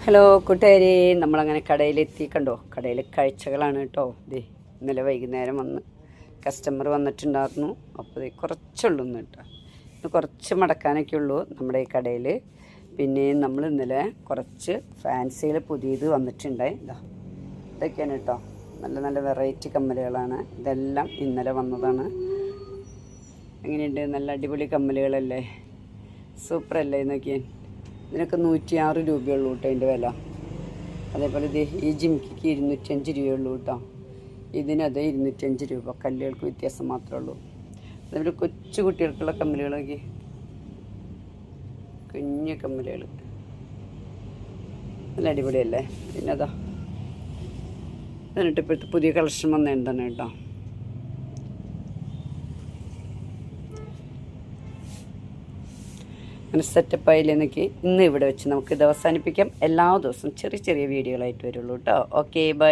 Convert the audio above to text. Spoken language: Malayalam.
ഹലോ കൂട്ടുകാരെ, നമ്മളങ്ങനെ കടയിലെത്തി. കണ്ടോ, കടയിൽ കാഴ്ചകളാണ് കേട്ടോ. ഇന്നലെ വൈകുന്നേരം വന്ന് കസ്റ്റമർ വന്നിട്ടുണ്ടായിരുന്നു. അപ്പോൾ കുറച്ചുള്ളൂ ഇന്ന് കേട്ടോ. ഇന്ന് കുറച്ച് മടക്കാനൊക്കെ ഉള്ളൂ നമ്മുടെ ഈ കടയിൽ. പിന്നെ നമ്മൾ ഇന്നലെ കുറച്ച് ഫാൻസിയിൽ പുതിയത് വന്നിട്ടുണ്ടായി. ഇതൊക്കെയാണ് കേട്ടോ, നല്ല നല്ല വെറൈറ്റി കമ്മലുകളാണ്. ഇതെല്ലാം ഇന്നലെ വന്നതാണ്. എങ്ങനെയുണ്ട്? നല്ല അടിപൊളി കമ്മലുകളല്ലേ, സൂപ്പറല്ലേ നോക്കിയാൽ. ഇതിനൊക്കെ 106 രൂപയുള്ളൂ കേട്ടോ അതിൻ്റെ വില. അതേപോലെ ഈ ജിംക്കിക്ക് 205 രൂപയുള്ളൂ കേട്ടോ. ഇതിനത് 205 രൂപ. കല്ലുകൾക്ക് വ്യത്യാസം മാത്രമേ ഉള്ളൂ. അതേപോലെ കൊച്ചു കുട്ടികൾക്കുള്ള കമ്മലുകളൊക്കെ, കുഞ്ഞു കമ്മലുകൾ നല്ല അടിപൊളിയല്ലേ. പിന്നെ എന്നിട്ട് ഇപ്പോഴത്തെ പുതിയ കളക്ഷൻ വന്ന എന്താണ് കേട്ടോ. അങ്ങനെ സെറ്റപ്പ് ആയില്ലെന്നൊക്കെ ഇന്ന് ഇവിടെ വെച്ച് നമുക്കിത് അവസാനിപ്പിക്കാം. എല്ലാ ദിവസവും ചെറിയ ചെറിയ വീഡിയോകളായിട്ട് വരുള്ളൂ കേട്ടോ. Okay, by.